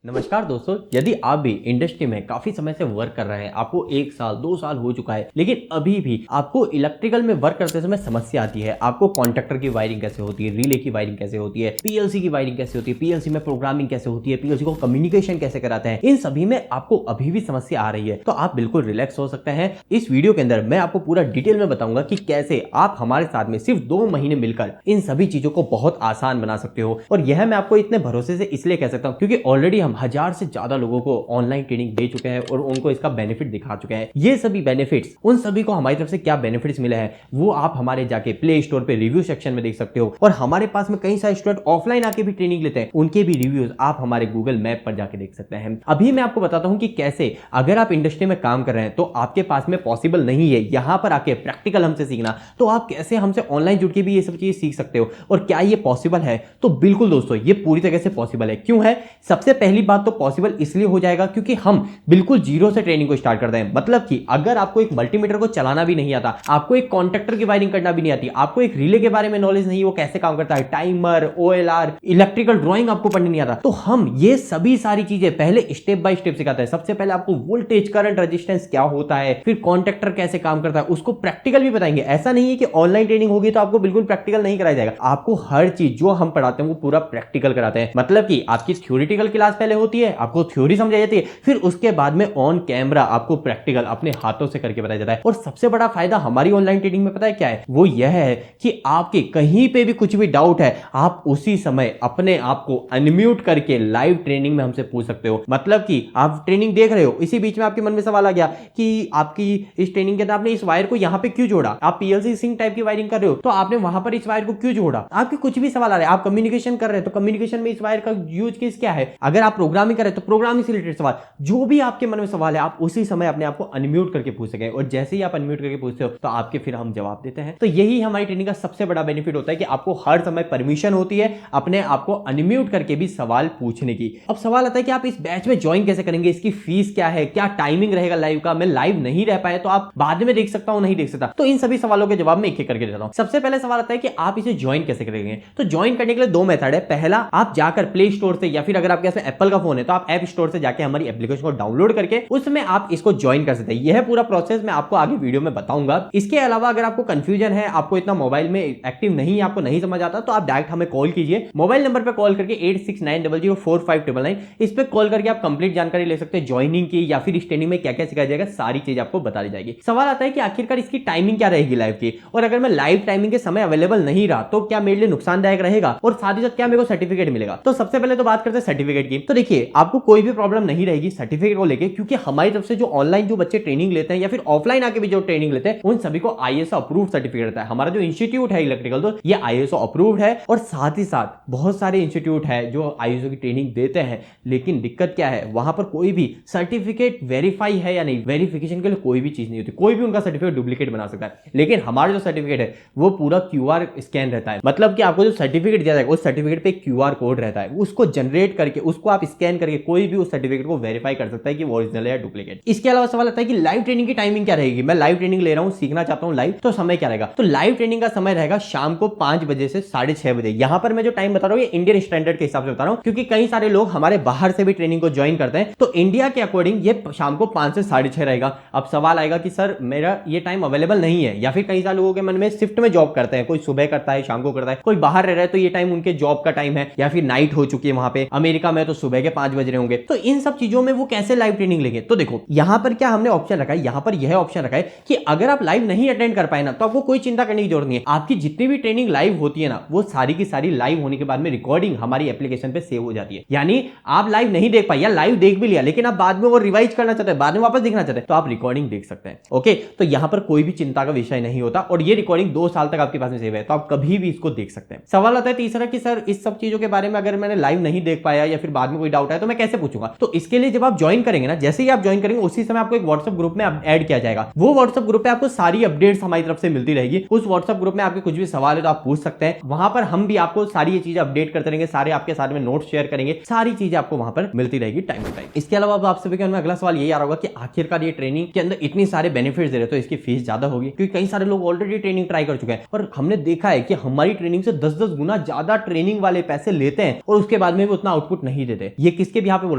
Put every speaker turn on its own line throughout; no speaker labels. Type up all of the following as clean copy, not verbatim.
नमस्कार दोस्तों, यदि आप भी इंडस्ट्री में काफी समय से वर्क कर रहे हैं, आपको 1 साल 2 साल हो चुका है, लेकिन अभी भी आपको इलेक्ट्रिकल में वर्क करते समय समस्या आती है। आपको कॉन्ट्रैक्टर की वायरिंग कैसे होती है, रिले की वायरिंग कैसे होती है, पीएलसी की वायरिंग कैसे होती है, पीएलसी में प्रोग्रामिंग कैसे होती है, पीएलसी को कम्युनिकेशन कैसे कराते हैं, इन सभी में आपको अभी भी समस्या आ रही है तो आप बिल्कुल रिलैक्स हो सकते हैं। इस वीडियो के अंदर मैं आपको पूरा डिटेल में बताऊंगा कि कैसे आप हमारे साथ में सिर्फ 2 महीने मिलकर इन सभी चीजों को बहुत आसान बना सकते हो। और यह मैं आपको इतने भरोसे से इसलिए कह सकता हूं क्योंकि ऑलरेडी हम 1000 से ज्यादा लोगों को ऑनलाइन ट्रेनिंग दे चुके हैं और उनको इसका बेनिफिट दिखा चुके हैं। ये सभी बेनिफिट्स, उन सभी को हमारी तरफ से क्या बेनिफिट्स मिले हैं वो आप हमारे जाके प्ले स्टोर पे रिव्यू सेक्शन में देख सकते हो। और हमारे पास में कई सारे स्टूडेंट ऑफलाइन आके भी ट्रेनिंग लेते हैं, उनके भी रिव्यूज आप हमारे गूगल मैप पर जाके देख सकते हैं। अभी मैं आपको बताता हूं कि कैसे अगर आप इंडस्ट्री में काम कर रहे हैं तो आपके पास में पॉसिबल नहीं है यहां पर आके प्रैक्टिकल हमसे सीखना, तो आप कैसे हमसे ऑनलाइन जुड़ के भी ये सब चीजें सीख सकते हो और क्या ये पॉसिबल है। तो बिल्कुल दोस्तों, ये पूरी तरह से पॉसिबल है। क्यों है? सबसे पहली बात तो पॉसिबल इसलिए हो जाएगा क्योंकि हम बिल्कुल जीरो से ट्रेनिंग को स्टार्ट करते हैं। मतलब कि अगर आपको एक मल्टीमीटर को चलाना भी नहीं आता, आपको एक कॉन्ट्रैक्टर की वायरिंग करना भी नहीं आती, आपको एक रिले के बारे में नॉलेज नहीं, वो कैसे काम करता है, टाइमर, ओएलआर, इलेक्ट्रिकल ड्राइंग आपको पढ़ने नहीं आता, तो हम ये सभी सारी चीजें पहले स्टेप बाय स्टेप सिखाते हैं। सबसे पहले आपको वोल्टेज, करंट, रेजिस्टेंस क्या होता है, फिर कॉन्ट्रैक्टर कैसे काम करता है, उसको प्रैक्टिकल भी बताएंगे। ऐसा नहीं है कि ऑनलाइन ट्रेनिंग होगी तो आपको बिल्कुल प्रैक्टिकल नहीं कराया जाएगा। आपको हर चीज जो हम पढ़ाते हैं वो पूरा प्रैक्टिकल कराते हैं। मतलब कि आपकी थ्योरेटिकल क्लास पहले होती है, आपको थ्योरी समझाई जाती है, फिर उसके बाद में ऑन कैमरा आपको प्रैक्टिकल अपने हाथों से करके बताया जाता है। और सबसे बड़ा फायदा हमारी ऑनलाइन ट्रेनिंग में पता है क्या है? वो यह है कि आपके कहीं पे भी कुछ भी डाउट है, आप उसी समय अपने आप को अनम्यूट करके लाइव ट्रेनिंग में हमसे पूछ सकते हो। मतलब कि आप ट्रेनिंग देख रहे हो, इसी बीच में आपके मन में सवाल आ गया कि आपकी इस ट्रेनिंग के अंदर आपने इस वायर को यहां पे क्यों जोड़ा, आप पीएलसी सिंक टाइप की वायरिंग कर रहे हो तो आपने वहां पर इस वायर को क्यों जोड़ा, आपके कुछ भी सवाल आ रहे हैं। आप कम्युनिकेशन कर रहे हैं तो कम्युनिकेशन में इस वायर का यूज केस क्या है, अगर आप प्रोग्रामिंग कर रहे हैं तो प्रोग्रामिंग से रिलेटेड सवाल, जो भी आपके मन में सवाल है आप उसी समय अपने आप को अनम्यूट करके पूछ सकें। और जैसे ही आप अनम्यूट करके पूछते हो तो आपके फिर हम जवाब देते हैं। तो यही हमारी ट्रेनिंग का सबसे बड़ा बेनिफिट होता है कि आपको हर समय परमिशन होती है अपने आप को अनम्यूट करके भी सवाल पूछने की। अब सवाल आता है कि आप इस बैच में ज्वाइन कैसे करेंगे, इसकी फीस क्या है, क्या टाइमिंग रहेगा लाइव का, मैं लाइव नहीं रह पाया तो आप बाद में देख सकता हूं, नहीं देख सकता। तो इन सभी सवालों के जवाब मैं एक एक करके देता हूं। सबसे पहले सवाल आता है कि आप इसे ज्वाइन कैसे करेंगे। तो ज्वाइन करने के लिए 2 मेथड है। पहला, आप जाकर प्ले स्टोर से या फिर अगर आपके पास एप्पल का फोन है तो आप ऐप स्टोर से जाकर हमारी एप्लीकेशन को डाउनलोड करके उसमें आप इसको ज्वाइन कर सकते हैं। यह पूरा प्रोसेस मैं आपको आगे वीडियो में बताऊंगा। इसके अलावा अगर आपको कंफ्यूजन है, आपको इतना मोबाइल में एक्टिव नहीं है, आपको नहीं समझ आता, तो आप डायरेक्ट हमें कॉल कीजिए। मोबाइल नंबर पे कॉल करके 8690045999 इस पे कॉल करके आप कंप्लीट जानकारी ले सकते हैं ज्वाइनिंग की, या फिर इस ट्रेनिंग में क्या क्या सिखाया जाएगा, सारी चीज आपको बता दी जाएगी। सवाल आता है कि आखिरकार इसकी टाइमिंग क्या रहेगी लाइव की, और अगर मैं लाइव टाइमिंग के समय अवेलेबल नहीं रहा तो क्या मेरे लिए नुकसानदायक रहेगा, और साथ ही साथ क्या मेरे को सर्टिफिकेट मिलेगा। तो सबसे पहले तो बात करते हैं सर्टिफिकेट की। तो देखिए, आपको कोई भी प्रॉब्लम नहीं रहेगी सर्टिफिकेट को लेकर, क्योंकि हमारी तरफ से जो ऑनलाइन जो बच्चे ट्रेनिंग लेते हैं या फिर ऑफलाइन आके भी जो ट्रेनिंग लेते हैं उन सभी को आईएसओ अप्रूव्ड सर्टिफिकेट रहता है। हमारा जो इंस्टीट्यूट है इलेक्ट्रिकल, तो ये आईएसओ अप्रूव्ड है। और साथ ही साथ बहुत सारे इंस्टीट्यूट है जो आईएसओ की ट्रेनिंग देते हैं, लेकिन दिक्कत क्या है, वहां पर कोई भी सर्टिफिकेट वेरीफाई है या नहीं, वेरिफिकेशन के लिए कोई भी चीज नहीं होती, कोई भी उनका सर्टिफिकेट डुप्लीकेट बना सकता है। लेकिन हमारा जो सर्टिफिकेट है वो पूरा क्यूआर स्कैन रहता है। मतलब कि आपको जो सर्टिफिकेट दिया जाएगा उस सर्टिफिकेट पे क्यूआर कोड रहता है, उसको जनरेट करके उसको आप स्कैन करके कोई भी उस सर्टिफिकेट को वेरीफाई कर सकता है कि वो ओरिजिनल है या डुप्लीकेट। इसके अलावा सवाल आता है कि लाइव ट्रेनिंग की टाइमिंग क्या रहेगी। मैं लाइव ट्रेनिंग ले रहा हूं, सीखना चाहता हूं लाइव, तो समय क्या रहेगा। तो लाइव ट्रेनिंग का समय रहेगा शाम को 5 बजे से 6:30 बजे। यहां पर मैं जो टाइम बता रहा हूं ये इंडियन स्टैंडर्ड के हिसाब से बता रहा हूं, क्योंकि कई सारे लोग हमारे बाहर से भी ट्रेनिंग को ज्वाइन करते हैं, तो इंडिया के अकॉर्डिंग ये शाम को 5 से 6:30 रहेगा। अब सवाल आएगा कि सर मेरा ये टाइम अवेलेबल नहीं है, या फिर कई सारे लोगों के मन में शिफ्ट में जॉब करते हैं, कोई सुबह करता है, शाम को करता है, कोई बाहर रह रहा है तो ये टाइम उनके जॉब का टाइम है, या फिर नाइट हो चुकी है वहां पे। अमेरिका में तो सुबह के 5 बज रहे होंगे। तो इन सब चीजों में वो कैसे लाइव ट्रेनिंग लेंगे। तो देखो यहां पर क्या हमने ऑप्शन रखा है, यहां पर यह ऑप्शन रखा है कि अगर आप लाइव नहीं अटेंड कर पाए ना तो आपको कोई चिंता करने की जरूरत नहीं है। आपकी जितनी भी ट्रेनिंग लाइव होती है ना, वो सारी की सारी लाइव होने के बाद में रिकॉर्डिंग हमारी एप्लीकेशन पे सेव हो जाती है। यानी आप लाइव नहीं देख पाए या लाइव देख भी लिया लेकिन आप बाद में वो रिवाइज करना चाहते हैं, बाद में वापस देखना चाहते हैं, तो आप रिकॉर्डिंग देख सकते हैं। ओके, तो यहां पर कोई भी चिंता का विषय नहीं होता, और ये रिकॉर्डिंग 2 साल तक आपके पास में सेव है, तो आप कभी भी इसको देख सकते हैं। सवाल आता है तीसरा कि सर इस सब चीजों के बारे में अगर मैंने लाइव नहीं देख पाया या फिर बाद में कोई डाउट है तो मैं कैसे पूछूंगा। तो इसके लिए जब आप ज्वाइन करेंगे ना, जैसे ही आप ज्वाइन करेंगे उसी समय आपको एक व्हाट्सएप ग्रुप में ऐड किया जाएगा। वो व्हाट्सएप ग्रुप पे आपको सारी अपडेट्स हमारी तरफ से मिलती रहेगी। उस व्हाट्सएप ग्रुप में आपके कुछ भी सवाल है तो आप पूछ सकते हैं, वहां पर हम भी आपको सारी ये चीजें अपडेट करते रहेंगे, सारे आपके साथ में नोट्स शेयर करेंगे, सारी चीजें आपको वहां पर मिलती रहेगी टाइम टू टाइम। इसके अलावा आप सभी के अगला सवाल यही आ रहा होगा कि आखिरकार ये ट्रेनिंग के अंदर इतनी सारे बेनिफिट्स दे रहे तो इसकी फीस ज्यादा होगी, क्योंकि कई सारे लोग ऑलरेडी ट्रेनिंग ट्राई कर चुके हैं और हमने देखा है कि हमारी ट्रेनिंग से 10-10 गुना ज्यादा ट्रेनिंग वाले पैसे लेते हैं और उसके बाद में भी उतना आउटपुट नहीं देते। ये किसके भी यहाँ पे बोल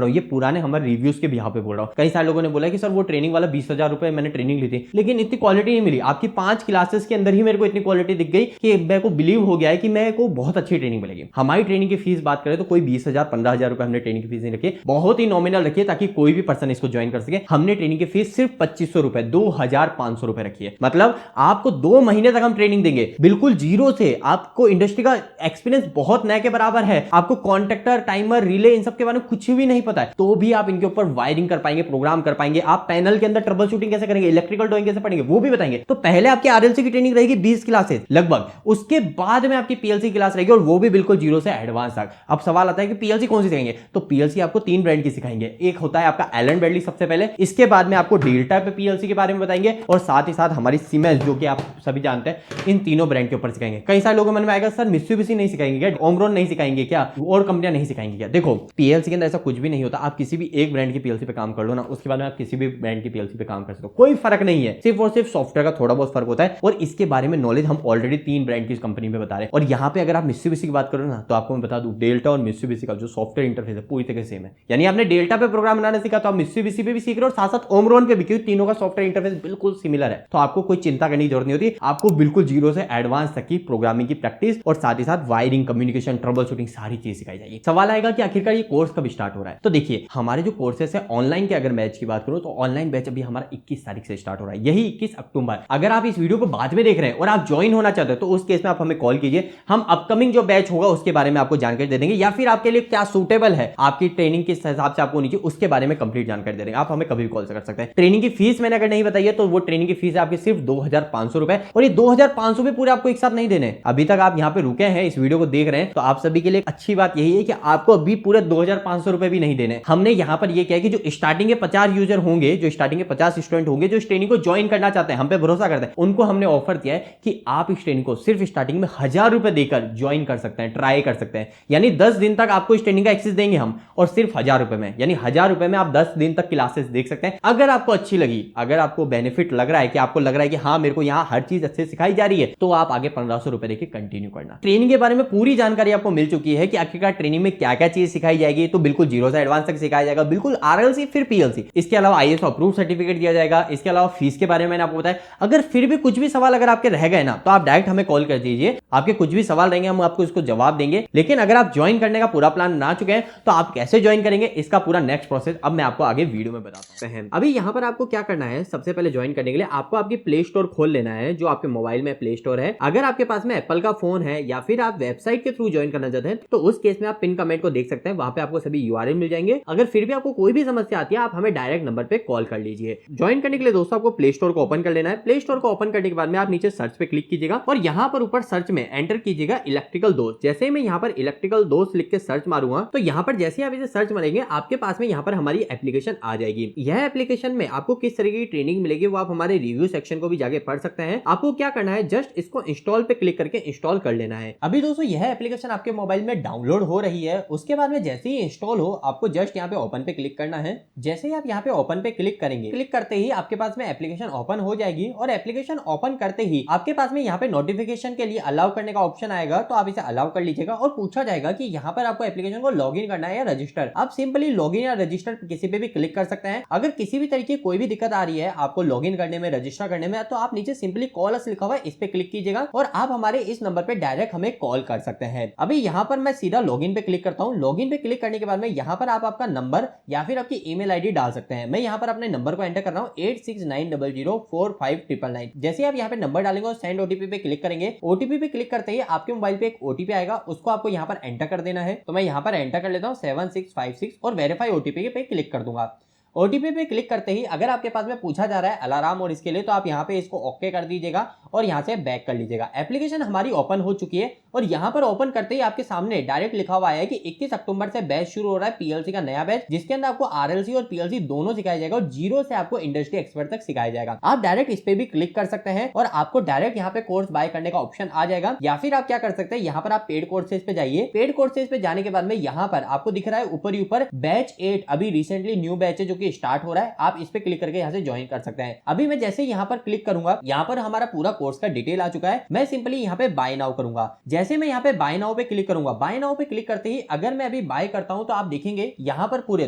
रहा हूँ, ये पुराने हमारे रिव्यूज के भी यहाँ पे बोल रहा हूँ। कई सारे लोगों ने बोला कि सर वो ट्रेनिंग वाला 20,000 रुपए मैंने ट्रेनिंग ली थी, लेकिन इतनी क्वालिटी नहीं मिली। आपकी 5 क्लासेस के अंदर ही मेरे को इतनी क्वालिटी दिख गई कि मेरे को बिलीव हो गया है कि मेरे को बहुत अच्छी ट्रेनिंग मिलेगी। हमारी ट्रेनिंग की फीस बात करें तो कोई 20,000 15,000 रुपए हमने ट्रेनिंग की फीस नहीं रखी, बहुत ही नॉमिनल रखी है ताकि कोई भी पर्सन इसको ज्वाइन कर सके। हमने ट्रेनिंग की फीस सिर्फ 2500 रुपए, 2,500 रुपए रखी है। मतलब आपको 2 महीने तक हम ट्रेनिंग देंगे बिल्कुल जीरो से। आपको इंडस्ट्री का एक्सपीरियंस बहुत नए के बराबर है, आपको कॉन्ट्रैक्टर, टाइमर, रिले इन सब के बारे में कुछ भी नहीं पता है, तो भी आप इनके ऊपर वायरिंग कर पाएंगे, प्रोग्राम कर पाएंगे। आप पैनल के अंदर ट्रबल शूटिंग कैसे करेंगे, इलेक्ट्रिकल ड्राइंग कैसे पढ़ेंगे वो भी बताएंगे। तो पहले आपकी आरएलसी की ट्रेनिंग रहेगी 20 क्लासेस लगभग, उसके बाद में आपकी पीएलसी क्लास रहेगी और वो भी बिल्कुल जीरो से एडवांस तक। अब सवाल आता है कि पीएलसी कौन सी सिखाएंगे, तो पीएलसी आपको 3 ब्रांड की सिखाएंगे। एक होता है आपका एलन ब्रैडली सबसे पहले, इसके बाद में आपको डेल्टा पे पीएलसी के बारे में बताएंगे और साथ ही साथ हमारी सीमेंस जो कि आप सभी जानते हैं, इन तीनों ब्रांड के ऊपर सिखाएंगे। कई सारे लोगों मन में आएगा सर मित्सुबिशी नहीं सिखाएंगे क्या, ओमरॉन नहीं सिखाएंगे क्या, और कंपनियां नहीं सिखाएंगे क्या। देखो पीएलसी के अंदर ऐसा कुछ भी नहीं होता। आप किसी भी एक ब्रांड की पीएलसी पे काम कर लो ना, उसके बाद में आप किसी भी ब्रांड की पीएलसी पे काम कर सकते हो, कोई फर्क नहीं है। सिर्फ और सिर्फ सॉफ्टवेयर का थोड़ा बहुत फर्क होता है और इसके बारे में नॉलेज हम ऑलरेडी 3 ब्रांड की इस कंपनी में बता रहे हैं। और यहाँ पे अगर आप मित्सुबिशी की बात करो ना, तो आपको मैं बता दूं डेल्टा और मित्सुबिशी का जो सॉफ्टवेयर इंटरफेस है पूरी तरह सेम है। यानी आपने डेल्टा पे प्रोग्राम बनाना सीखा तो आप मित्सुबिशी पे भी सीख रहे हो और साथ साथ ओमरॉन पे भी, क्योंकि तीनों का सॉफ्टवेयर इंटरफेस बिल्कुल सिमिलर है। तो आपको कोई चिंता करने की जरूरत नहीं होती, आपको बिल्कुल जीरो से एडवांस तक की प्रोग्रामिंग की प्रैक्टिस और साथ ही साथ वायरिंग, कम्युनिकेशन, ट्रबल शूटिंग सारी चीज सिखाई जाएगी। सवाल आएगा कि आखिरकार ये कोर्स कब स्टार्ट हो रहा है। तो देखिए हमारे जो कोर्सेस है ऑनलाइन के अगर बैच की बात करूं तो ऑनलाइन बैच अभी हमारा 21 तारीख से स्टार्ट हो रहा है, यही 21 अक्टूबर। अगर आप इस वीडियो को बाद में देख रहे हैं और आप ज्वाइन होना चाहते हैं तो उस केस में आप हमें कॉल कीजिए, हम अपकमिंग जो बैच होगा उसके बारे में आपको जानकारी दे देंगे, या फिर आपके लिए क्या सूटेबल है, आपकी ट्रेनिंग किस हिसाब से आपको होनी चाहिए उसके बारे में कंप्लीट जानकारी दे देंगे। आप हमें कभी भी कॉल कर सकते हैं। ट्रेनिंग की फीस मैंने अगर नहीं बताई है तो वो ट्रेनिंग की फीस है आपकी सिर्फ 2,500 रुपए, और ये 2,500 रुपए पूरे आपको एक साथ नहीं देने। अभी तक आप यहाँ पे रुके हैं, इस वीडियो को देख रहे हैं, तो आप सभी के लिए अच्छी बात यही है कि आपको अभी पूरे 2,500 रुपए भी नहीं देने। हमने यहाँ पर ये किया कि जो स्टार्टिंग के 50 यूजर होंगे, जो स्टार्टिंग के 50 स्टूडेंट होंगे जो इस ट्रेनिंग को ज्वाइन करना चाहते हैं, हम पे भरोसा करते हैं, उनको हमने ऑफर दिया है कि आप इस ट्रेनिंग को सिर्फ स्टार्टिंग में 1,000 रुपए देकर ज्वाइन कर सकते हैं, ट्राई कर सकते हैं। यानी 10 दिन तक आपको इस ट्रेनिंग का एक्सेस देंगे हम, और सिर्फ 1,000 रुपए में, यानी 1,000 रुपए में आप 10 दिन तक क्लासेस देख सकते हैं। अगर आपको अच्छी लगी, अगर आपको बेनिफिट लग रहा है कि आपको लग रहा है कि हाँ मेरे को यहाँ हर चीज अच्छे सिखाई जा रही है, तो आप आगे 1,500 रुपए देके कंटिन्यू करना। ट्रेनिंग के बारे में पूरी जानकारी आपको मिल चुकी है कि आखिरकार ट्रेनिंग में क्या क्या चीज सिखाई जाएगी, तो बिल्कुल जीरो से एडवांस तक सिखाया जाएगा, बिल्कुल आरएलसी फिर पीएलसी, इसके अलावा आईएसओ अप्रूव सर्टिफिकेट दिया जाएगा। इसके अलावा फीस के बारे में मैंने आपको बताया। अगर फिर भी कुछ भी सवाल अगर आपके रह गए ना, तो आप डायरेक्ट हमें कॉल कर दीजिए, आपके कुछ भी सवाल रहेंगे हम आपको इसको जवाब देंगे। लेकिन अगर आप ज्वाइन करने का पूरा प्लान बना चुके हैं तो आप कैसे ज्वाइन करेंगे इसका पूरा नेक्स्ट प्रोसेस अब मैं आपको आगे वीडियो में बताता हूं। अभी यहां पर आपको क्या करना है, सबसे पहले ज्वाइन करने के लिए आपको आपकी प्ले स्टोर खोल लेना है, जो आपके मोबाइल में प्ले स्टोर है। अगर आपके पास में एप्पल का फोन है या फिर आप वेबसाइट के थ्रू ज्वाइन करना चाहते हैं तो उस केस में आप पिन कमेंट को देख सकते हैं, वहां पे आपको सभी यूआरएल मिल जाएंगे। अगर फिर भी आपको कोई भी समस्या आती है आप हमें डायरेक्ट नंबर पे कॉल कर लीजिए। ज्वाइन करने के लिए दोस्तों आपको प्ले स्टोर को ओपन कर लेना है। प्ले स्टोर को ओपन करने के बाद में आप नीचे सर्च पे क्लिक कीजिएगा और यहाँ पर ऊपर सर्च में एंटर कीजिएगा इलेक्ट्रिकल दोस्त। जैसे ही मैं यहाँ पर इलेक्ट्रिकल दोस्त लिख के सर्च मारूंगा तो यहाँ पर जैसे आप इसे सर्च मारेंगे आपके पास में यहाँ पर हमारी एप्लीकेशन आ जाएगी। यह एप्लीकेशन में आपको किस तरीके की ट्रेनिंग मिलेगी वो आप हमारे रिव्यू सेक्शन को भी जाके पढ़ सकते हैं। आपको क्या करना है, जस्ट इसको इंस्टॉल पे क्लिक करके इंस्टॉल कर लेना है। अभी दोस्तों यह एप्लीकेशन आपके मोबाइल में डाउनलोड हो रही है। उसके बाद में जैसे ही इंस्टॉल हो आपको जस्ट यहाँ पे ओपन पे क्लिक करना है। जैसे ही आप यहाँ पे ओपन पे क्लिक करेंगे, क्लिक करते ही आपके पास में एप्लीकेशन ओपन हो जाएगी और एप्लीकेशन ओपन करते ही आपके पास में यहाँ पे नोटिफिकेशन के लिए अलाउ करने का ऑप्शन आएगा, तो आप इसे अलाउ कर लीजिएगा और पूछा जाएगा कि यहाँ पर आपको एप्लीकेशन को लॉगिन करना है या रजिस्टर। आप सिंपली लॉगिन या रजिस्टर किसी पे भी क्लिक कर सकते हैं। अगर किसी भी तरीके कोई भी दिक्कत आ रही है आपको लॉगिन करने में, रजिस्टर करने में, तो आप नीचे सिंपली कॉल अस लिखा हुआ है इस पे क्लिक कीजिएगा और आप हमारे इस नंबर पे डायरेक्ट हमें कॉल कर सकते हैं। अभी यहाँ पर मैं सीधा लॉगिन पे क्लिक करता हूँ। लॉगिन पे क्लिक करने के बाद में यहाँ पर आप आपका नंबर या फिर आपकी ईमेल आईडी डाल सकते हैं। मैं यहाँ पर अपने नंबर को एंटर कर रहा हूँ 8690045999। जैसे आप यहाँ पे नंबर डालेंगे और सेंड ओटीपी पे क्लिक करेंगे, ओटीपी पे क्लिक करते ही आपके मोबाइल पे एक ओटीपी आएगा, उसको आपको यहाँ पर एंटर कर देना है। तो मैं यहाँ पर एंटर कर लेता हूँ 7656 और वेरीफाई ओटीपी पे क्लिक कर दूंगा। ओटीपी पे क्लिक करते ही अगर आपके पास में पूछा जा रहा है अलार्म और इसके लिए, तो आप यहाँ पे इसको ओके कर दीजिएगा और यहाँ से बैक कर लीजिएगा। एप्लीकेशन हमारी ओपन हो चुकी है और यहाँ पर ओपन करते ही आपके सामने डायरेक्ट लिखा हुआ है कि 21 अक्टूबर से बैच शुरू हो रहा है पीएलसी का नया बैच, जिसके अंदर आपको आरएलसी और पीएलसी दोनों सिखाया जाएगा और जीरो से आपको इंडस्ट्री एक्सपर्ट तक सिखाया जाएगा। आप डायरेक्ट इस पे भी क्लिक कर सकते हैं और आपको डायरेक्ट यहाँ पे कोर्स बाय करने का ऑप्शन आ जाएगा। या फिर आप क्या कर सकते हैं, यहाँ पर आप पेड कोर्सेज पे जाइए। पेड कोर्सेज पे जाने के बाद में यहाँ पर आपको दिख रहा है ऊपर ही ऊपर बैच 8 अभी रिसेंटली न्यू बैच है जो कि स्टार्ट हो रहा है। आप इस पे क्लिक करके यहाँ से ज्वाइन कर सकते हैं। अभी मैं जैसे यहाँ पर क्लिक करूंगा, यहाँ पर हमारा पूरा कोर्स का डिटेल आ चुका है। मैं सिंपली यहाँ पे बाय नाउ करूंगा। जैसे जैसे मैं यहाँ पे बाय नाउ पे क्लिक करूंगा, बाय नाउ पे क्लिक करते ही अगर मैं अभी बाय करता हूं तो आप देखेंगे यहाँ पर पूरे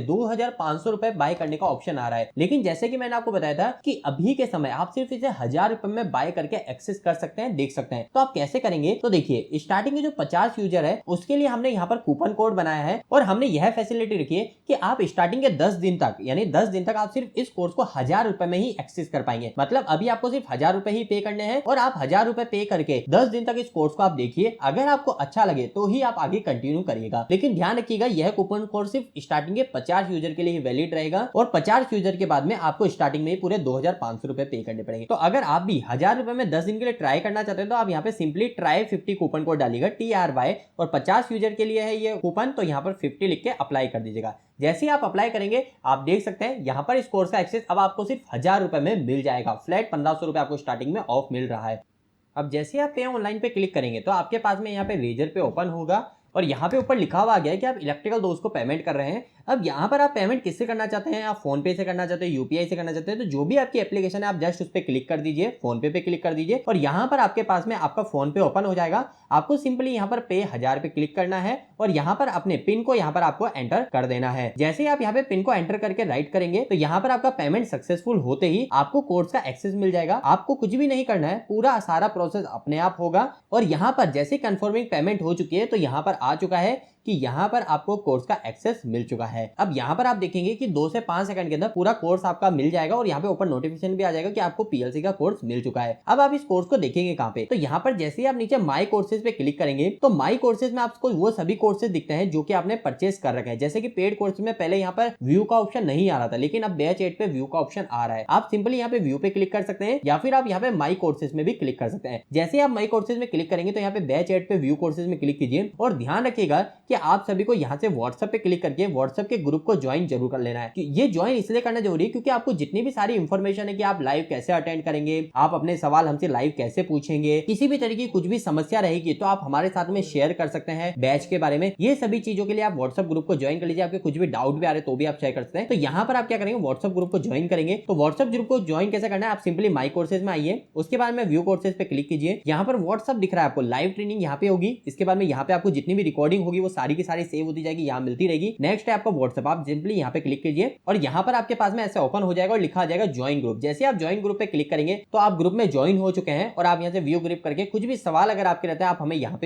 2500 रुपए बाय करने का ऑप्शन आ रहा है। लेकिन जैसे कि मैंने आपको बताया था कि अभी के समय आप सिर्फ इसे 1000 रुपए में बाय करके एक्सेस कर सकते हैं, देख सकते हैं। तो आप कैसे करेंगे, तो देखिए स्टार्टिंग के जो 50 यूजर है उसके लिए हमने यहाँ पर कूपन कोड बनाया है और हमने यह फैसिलिटी रखी है कि आप स्टार्टिंग के 10 दिन तक, यानी 10 दिन तक आप सिर्फ इस कोर्स को 1000 रुपए में ही एक्सेस कर पाएंगे। मतलब अभी आपको सिर्फ 1000 रुपए ही पे करने हैं और आप 1000 रुपए पे करके 10 दिन तक इस कोर्स को आप देखिए। अगर आपको अच्छा लगे तो ही आप आगे कंटिन्यू करिएगा। लेकिन ध्यान रखिएगा यह कूपन कोड सिर्फ स्टार्टिंग के 50 यूजर के लिए ही वैलिड रहेगा और 50 यूजर के बाद में आपको स्टार्टिंग में ही पूरे 2500 रुपए पे करने पड़ेंगे। तो अगर आप भी 1000 रुपए में 10 दिन के लिए ट्राई करना चाहते हैं तो आप यहाँ पे सिंपली ट्राई 50 कूपन कोड डालिएगा TRY और 50 यूजर के लिए है ये कूपन, तो यहाँ पर 50 लिख के अप्लाई कर दीजिएगा। जैसे ही आप अप्लाई करेंगे आप देख सकते हैं यहाँ पर इस कोर्स का एक्सेस अब आपको सिर्फ 1000 रुपए में मिल जाएगा। फ्लैट 1500 रुपए आपको स्टार्टिंग में ऑफ मिल रहा है। अब जैसे आप पे ऑनलाइन पे क्लिक करेंगे तो आपके पास में यहाँ पे रेजर पे ओपन होगा और यहाँ पे ऊपर लिखा हुआ आ गया है कि आप इलेक्ट्रिकल दोस्त को पेमेंट कर रहे हैं। अब यहाँ पर आप पेमेंट किससे करना चाहते हैं, आप फोन पे से करना चाहते हैं, यूपीआई से करना चाहते हैं, तो जो भी आपकी एप्लीकेशन है आप जस्ट उस पर क्लिक कर दीजिए, फोन पे क्लिक कर दीजिए और यहाँ पर आपके पास में आपका फोन पे ओपन हो जाएगा। आपको सिंपली यहाँ पर पे 1000 पे क्लिक करना है और यहाँ पर अपने पिन को यहाँ पर आपको एंटर कर देना है। जैसे ही आप यहाँ पे पिन को एंटर करके राइट करेंगे तो यहाँ पर आपका पेमेंट सक्सेसफुल होते ही आपको कोर्स का एक्सेस मिल जाएगा। आपको कुछ भी नहीं करना है, पूरा सारा प्रोसेस अपने आप होगा। और यहाँ पर जैसे कंफर्मिंग पेमेंट हो चुकी है तो यहाँ पर आ चुका है कि यहाँ पर आपको कोर्स का एक्सेस मिल चुका है। अब यहाँ पर आप देखेंगे कि 2 से 5 सेकंड के अंदर पूरा कोर्स आपका मिल जाएगा और यहाँ पे ऊपर नोटिफिकेशन भी आ जाएगा कि आपको पीएलसी का कोर्स मिल चुका है। अब आप इस कोर्स को देखेंगे कहाँ पे, तो यहाँ पर जैसे ही आप नीचे माई कोर्सेज पे क्लिक करेंगे तो माई कोर्सेज में आपको वो सभी कोर्सेज दिखते हैं जो कि आपने परचेस कर रखे हैं। जैसे कि पेड कोर्स में पहले यहाँ पर व्यू का ऑप्शन नहीं आ रहा था, लेकिन अब बैच 8 पे व्यू का ऑप्शन आ रहा है। आप सिंपली यहाँ पे व्यू पे क्लिक कर सकते हैं या फिर आप यहाँ पे माई कोर्सेज में भी क्लिक कर सकते हैं। जैसे आप माई कोर्सेज में क्लिक करेंगे तो यहाँ पे बैच 8 पे व्यू कोर्सेज में क्लिक कीजिए और ध्यान रखिएगा कि आप सभी को यहाँ से व्हाट्सएप पे क्लिक करके व्हाट्सएप के ग्रुप को ज्वाइन जरूर कर लेना है। ये ज्वाइन इसलिए करना जरूरी है क्योंकि आपको जितनी भी सारी इंफॉर्मेशन है कि आप लाइव कैसे अटेंड करेंगे, आप अपने सवाल हमसे लाइव कैसे पूछेंगे, किसी भी तरीके की कुछ भी समस्या रहेगी तो आप हमारे साथ में शेयर कर सकते हैं बैच के बारे में। ये सभी चीजों के लिए आप व्हाट्सएप ग्रुप को ज्वाइन कर लीजिए। आपके कुछ भी डाउट भी आ रहे तो भी आप शेयर कर सकते हैं। तो यहाँ पर आप क्या करेंगे, व्हाट्सएप ग्रुप को ज्वाइन करेंगे। तो व्हाट्सएप ग्रुप को ज्वाइन कैसे करना है, आप सिंपली माई कोर्सेज में आइए, उसके बाद में व्यू कोर्सेज पे क्लिक कीजिए। यहाँ पर व्हाट्सएप दिख रहा है आपको, लाइव ट्रेनिंग यहाँ पे होगी। इसके बाद में यहाँ पे आपको जितनी भी रिकॉर्डिंग होगी वो सारी की सारी सेव होती जाएगी, यहाँ मिलती रहेगी। नेक्स्ट है आपका व्हाट्सएप, आप सिंपली यहाँ पे क्लिक कीजिए और यहाँ पर आपके पास में ऐसे ओपन हो जाएगा और लिखा आ जाएगा ज्वाइन ग्रुप। जैसे आप ज्वाइन ग्रुप पे क्लिक करेंगे तो आप ग्रुप में ज्वाइन हो चुके हैं और आप यहाँ से व्यू ग्रुप करके कुछ भी सवाल अगर आपके रहते हैं आप हमें यहाँ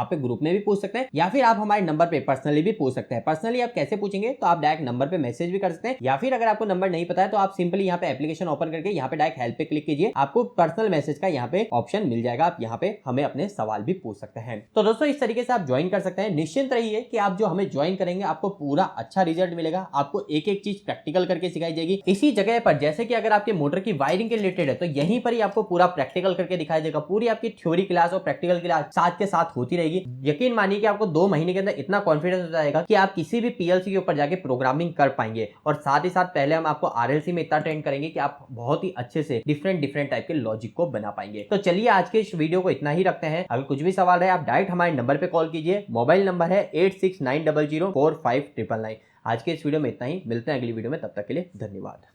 पे ग्रुप में भी पूछ सकते हैं या फिर आप हमारे नंबर पे पर्सनली भी पूछ सकते हैं। पर्सनली आप कैसे पूछेंगे, तो आप डायरेक्ट नंबर पे मैसेज भी कर सकते हैं या फिर अगर आपको नंबर नहीं पता है तो आप सिंपली यहाँ पे एप्लीकेशन ओपन करके यहाँ पे डायरेक्ट हेल्प पे क्लिक कीजिए, आपको पर्सनल मैसेज का यहाँ पे ऑप्शन मिल जाएगा। आप यहाँ पे हमें अपने सवाल भी पूछ सकते हैं। तो दोस्तों इस तरीके से आप ज्वाइन कर सकते हैं। निश्चिंत रहिए कि आप जो हमें ज्वाइन करेंगे आपको पूरा अच्छा रिजल्ट मिलेगा। आपको एक एक चीज प्रैक्टिकल करके सिखाई जाएगी इसी जगह पर। जैसे कि अगर आपके मोटर की वायरिंग के रिलेटेड है तो यहीं पर ही आपको पूरा प्रैक्टिकल करके दिखाई देगा। पूरी आपकी थ्योरी क्लास और प्रैक्टिकल क्लास साथ के साथ होती रहेगी। यकीन मानिए कि आपको 2 महीने के अंदर इतना कॉन्फिडेंस हो जाएगा कि आप किसी भी पीएलसी के ऊपर जाके प्रोग्रामिंग कर पाएंगे। और साथ ही साथ पहले हम आपको आरएलसी में इतना ट्रेन करेंगे कि आप बहुत ही अच्छे से डिफरेंट टाइप के लॉजिक को बना पाएंगे। तो चलिए आज के इस वीडियो को इतना ही रखते हैं। अगर कुछ भी सवाल रहे आप डायरेक्ट हमारे नंबर पे कॉल कीजिए। मोबाइल नंबर है 8690045999। आज के इस वीडियो में इतना ही, मिलते हैं अगली वीडियो में, तब तक के लिए धन्यवाद।